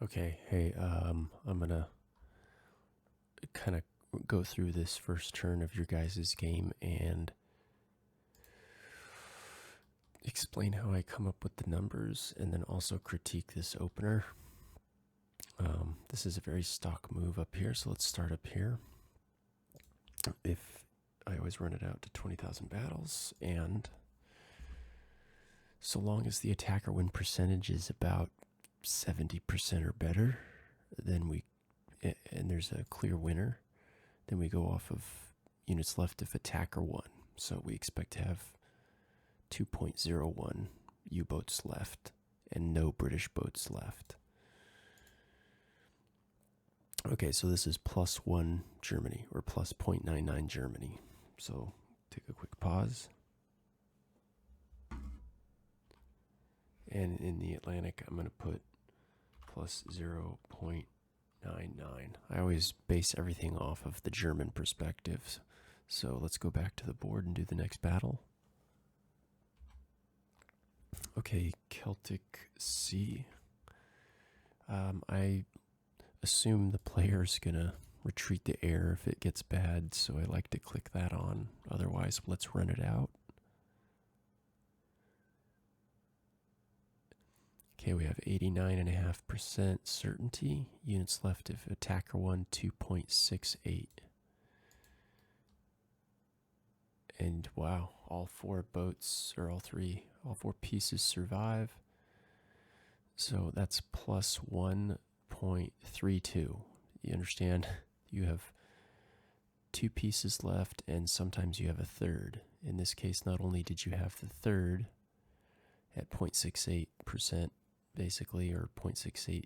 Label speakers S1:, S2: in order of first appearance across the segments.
S1: Okay, hey, I'm gonna kind of go through this first turn of your guys' game and explain how I come up with the numbers and then also critique this opener. This is a very stock move up here, so let's start up here. If I always run it out to 20,000 battles, and so long as the attacker win percentage is about 70% or better, then and there's a clear winner, then we go off of units left if attacker won. So we expect to have 2.01 U-boats left and no British boats left. Okay, so this is +1 Germany or plus 0.99 Germany. So take a quick pause. And in the Atlantic, I'm going to put plus 0.99. I always base everything off of the German perspectives. So let's go back to the board and do the next battle. Okay, Celtic Sea. I assume the player's gonna retreat to air if it gets bad, so I like to click that on. Otherwise, let's run it out. Okay, we have 89.5% certainty. Units left if attacker won, 2.68. And wow, all four boats, or all four pieces survive. So that's plus 1.32. You understand? You have two pieces left, and sometimes you have a third. In this case, not only did you have the third at 0.68%, basically, or 0.68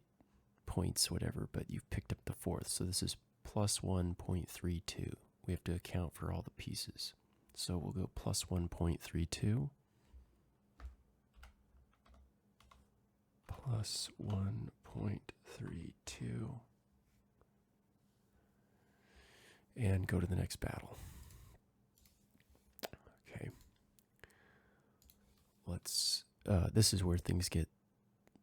S1: points, whatever, but you've picked up the fourth. So this is plus 1.32. We have to account for all the pieces. So we'll go plus 1.32. Plus 1.32. And go to the next battle. Okay. This is where things get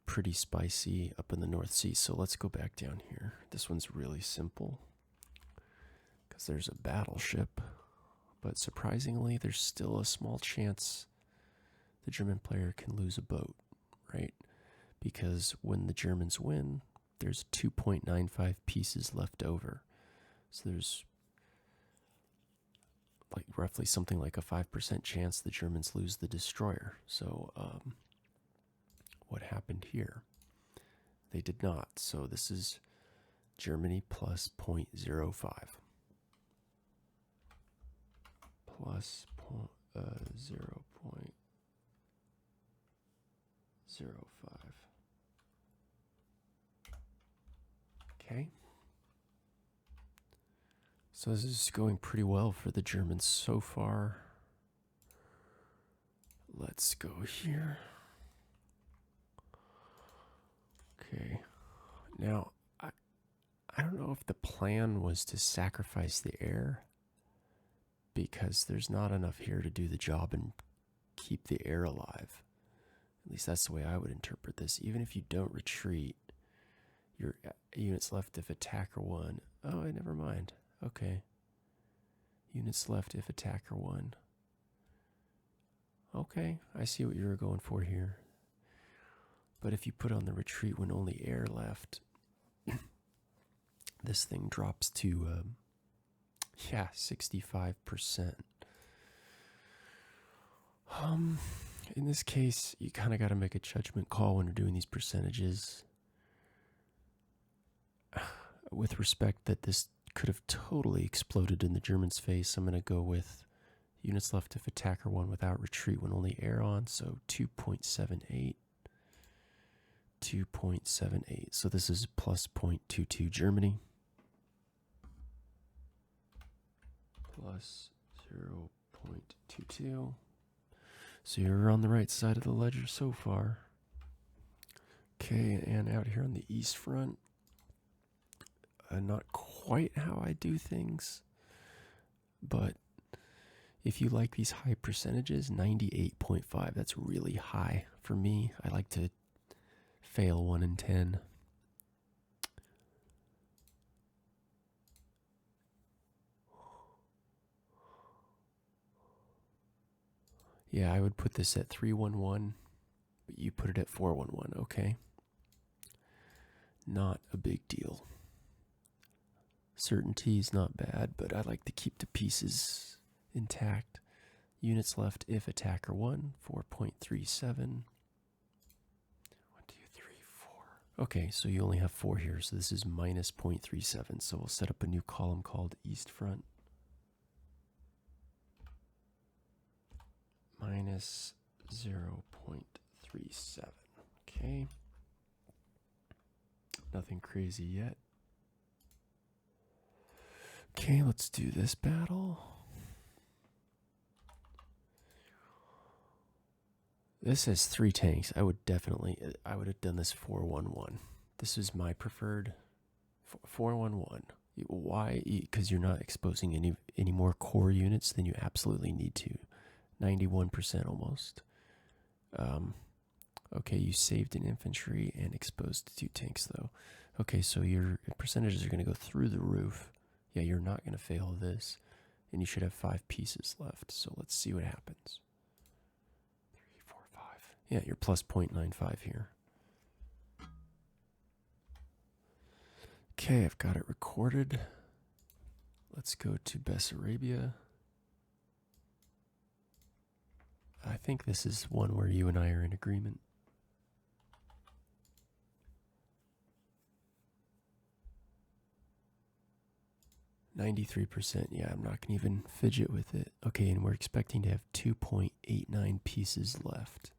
S1: pretty spicy up in the North Sea. So let's go back down here. This one's really simple because there's a battleship, but surprisingly, there's still a small chance the German player can lose a boat, right? Because when the Germans win, there's 2.95 pieces left over. So there's like roughly something like a 5% chance the Germans lose the destroyer. So what happened here? They did not. So this is Germany plus 0.05. Plus 0.05. Okay. So this is going pretty well for the Germans so far. Let's go here. Okay. Now, I don't know if the plan was to sacrifice the air, because there's not enough here to do the job and keep the air alive. At least that's the way I would interpret this. Even if you don't retreat, your units left if attacker won. Oh, never mind. Okay. Units left if attacker won. Okay, I see what you were going for here. But if you put on the retreat when only air left, this thing drops to, 65%. In this case, you kind of got to make a judgment call when you're doing these percentages. With respect that this could have totally exploded in the Germans' face, I'm going to go with units left if attacker won without retreat when only air on, so 2.78. 2.78. So this is plus 0.22 Germany. Plus 0.22. So you're on the right side of the ledger so far. Okay, and out here on the east front, not quite how I do things, but if you like these high percentages, 98.5, that's really high for me. I like to fail 1 in 10. Yeah, I would put this at 311, but you put it at 411. Okay. Not a big deal. Certainty is not bad, but I like to keep the pieces intact. Units left if attacker 1, 4.37. 1, 2, 3, 4. Okay, so you only have 4 here, so this is minus 0.37. So we'll set up a new column called east front. Minus 0.37. Okay. Nothing crazy yet. Okay, let's do this battle. This has 3 tanks. I would have done this 411. This is my preferred 411. Why? Because you're not exposing any more core units than you absolutely need to. 91% almost. Okay, you saved an infantry and exposed 2 tanks though. Okay, so your percentages are going to go through the roof. Yeah, you're not going to fail this. And you should have 5 pieces left. So let's see what happens. 3, 4, 5. Yeah, you're plus 0.95 here. Okay, I've got it recorded. Let's go to Bessarabia. I think this is one where you and I are in agreement. %. Yeah, I'm not going to even fidget with it. Okay, and we're expecting to have 2.89 pieces left.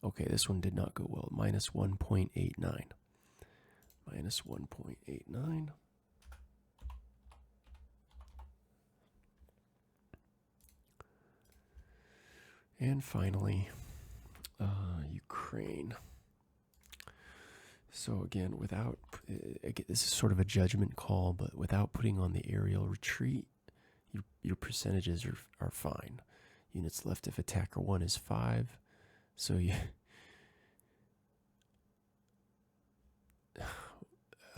S1: Okay, this one did not go well. Minus 1.89. Minus 1.89. And finally, Ukraine. So again, this is sort of a judgment call, but without putting on the aerial retreat, your percentages are fine. Units left if attacker 1 is 5. So you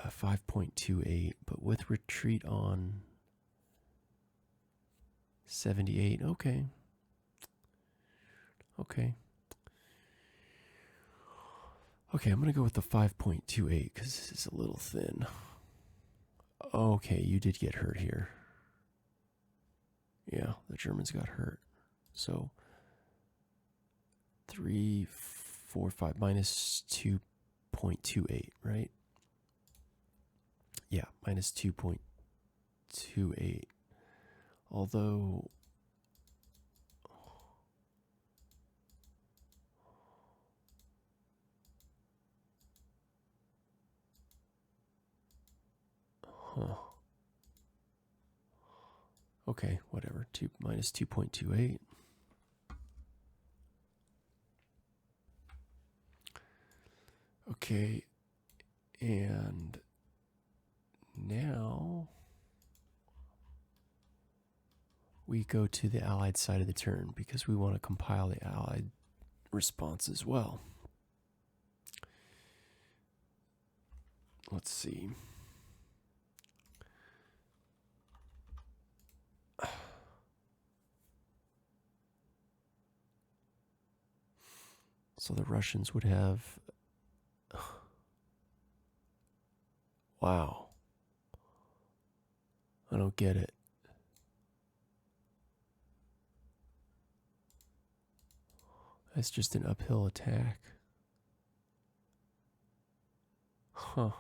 S1: 5.28, but with retreat on 78. Okay. Okay, I'm going to go with the 5.28 because this is a little thin. Okay, you did get hurt here. Yeah, the Germans got hurt. So 3, 4, 5 minus 2.28, right? Yeah, minus 2.28. Although okay, whatever. Minus 2.28. Okay, and now we go to the Allied side of the turn because we want to compile the Allied response as well. Let's see. So the Russians would have... Wow. I don't get it. That's just an uphill attack. Huh.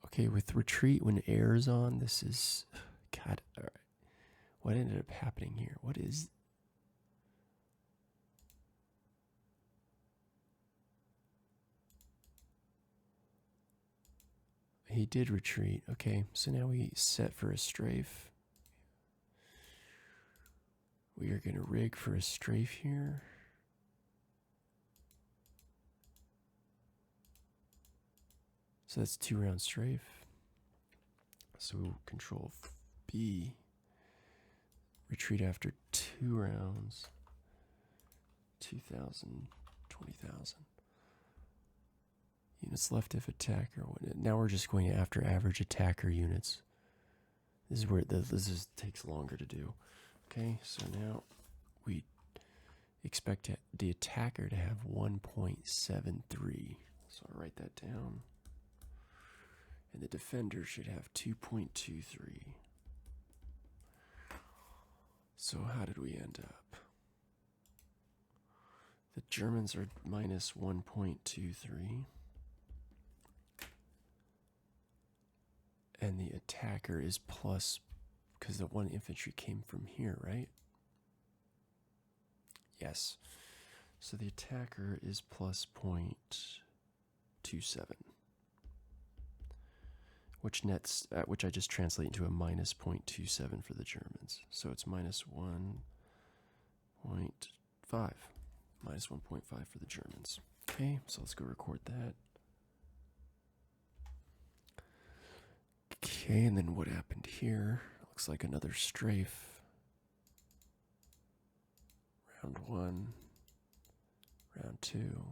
S1: Okay, with retreat when air is on, this is... God, all right. What ended up happening here? What is... He did retreat. Okay, so now we set for a strafe. We are going to rig for a strafe here. So that's 2-round strafe. So control B. Retreat after 2 rounds. 2,000, 20,000. Units left if attacker. Now we're just going after average attacker units. This is where takes longer to do. Okay, so now we expect the attacker to have 1.73. So I'll write that down. And the defender should have 2.23. So how did we end up? The Germans are minus 1.23. And the attacker is plus, because the one infantry came from here, right? Yes. So the attacker is plus 0.27. Which nets, which I just translate into a minus 0.27 for the Germans. So it's minus 1.5. Minus 1.5 for the Germans. Okay, so let's go record that. Okay, and then what happened here? Looks like another strafe. Round 1. Round 2.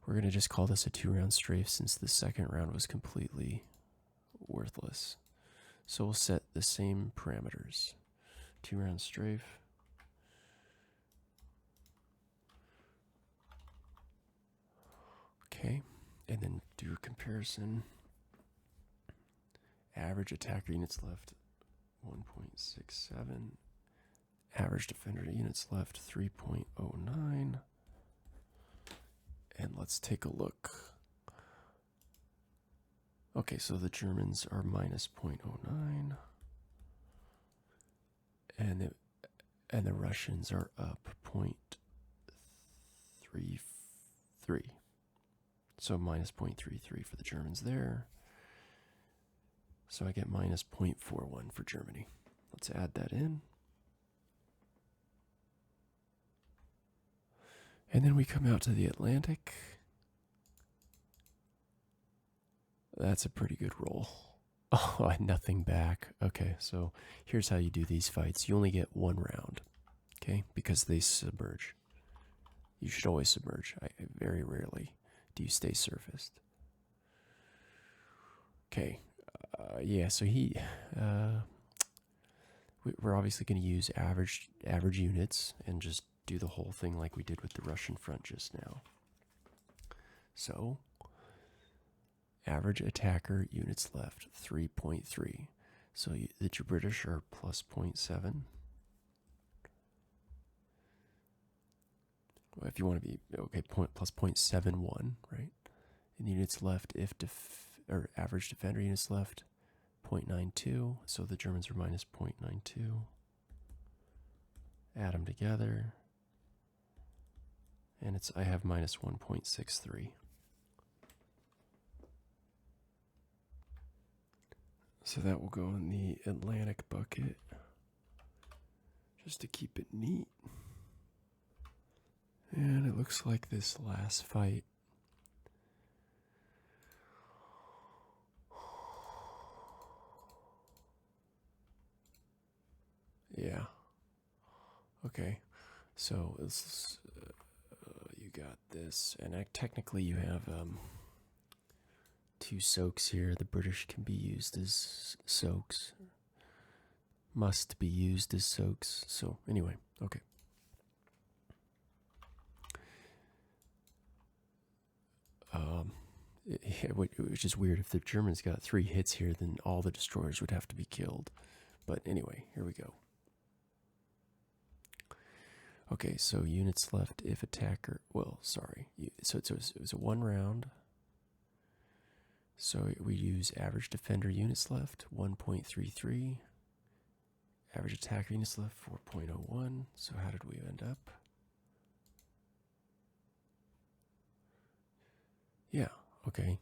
S1: We're going to just call this a 2-round strafe since the second round was completely worthless. So we'll set the same parameters. 2-round strafe. Okay, and then do a comparison. Average attacker units left 1.67. Average defender units left 3.09. And let's take a look. Okay, so the Germans are minus 0.09. And the Russians are up 0.33. So minus 0.33 for the Germans there. So I get minus 0.41 for Germany. Let's add that in. And then we come out to the Atlantic. That's a pretty good roll. Oh, nothing back. Okay, so here's how you do these fights. You only get 1 round, okay, because they submerge. You should always submerge. Very rarely do you stay surfaced. Okay, yeah, so we're obviously going to use average units and just do the whole thing like we did with the Russian front just now. So, average attacker units left 3.3. So the British are plus 0.7. Well, if you want to be okay, plus 0.71, right? And units left or average defender units left 0.92. So the Germans are minus 0.92. Add them together. And I have minus 1.63. So that will go in the Atlantic bucket, just to keep it neat. And it looks like this last fight. Yeah. Okay. So you got this, and technically you have 2 soaks here. The British can be used as soaks. Must be used as soaks. So anyway, okay. Which is weird. If the Germans got 3 hits here, then all the destroyers would have to be killed. But anyway, here we go. Okay, so units left if attacker. Well, sorry. So it was a 1 round. So we use average defender units left 1.33. Average attacker units left 4.01. So how did we end up? Yeah, okay.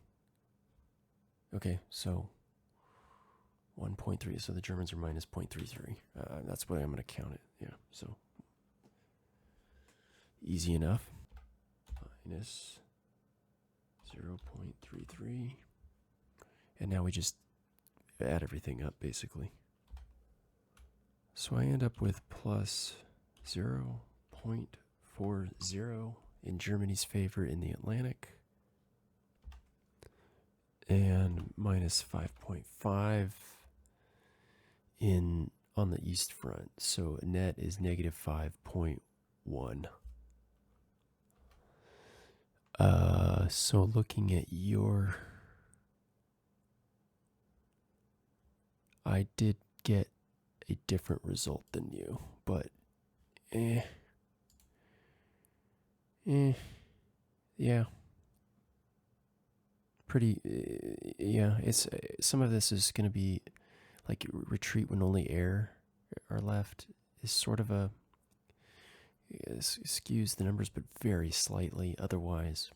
S1: Okay, so 1.3. So the Germans are minus 0.33. That's what I'm going to count it. Yeah, so easy enough. Minus 0.33. And now we just add everything up, basically. So I end up with plus 0.40 in Germany's favor in the Atlantic. and minus 5.5 in on the east front. So net is negative 5.1. So looking at your, I did get a different result than you, but yeah, pretty, yeah, it's, some of this is going to be like retreat when only air are left is sort of a, skews the numbers, but very slightly. Otherwise,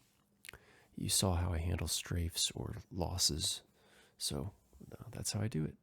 S1: you saw how I handle strafes or losses. So that's how I do it.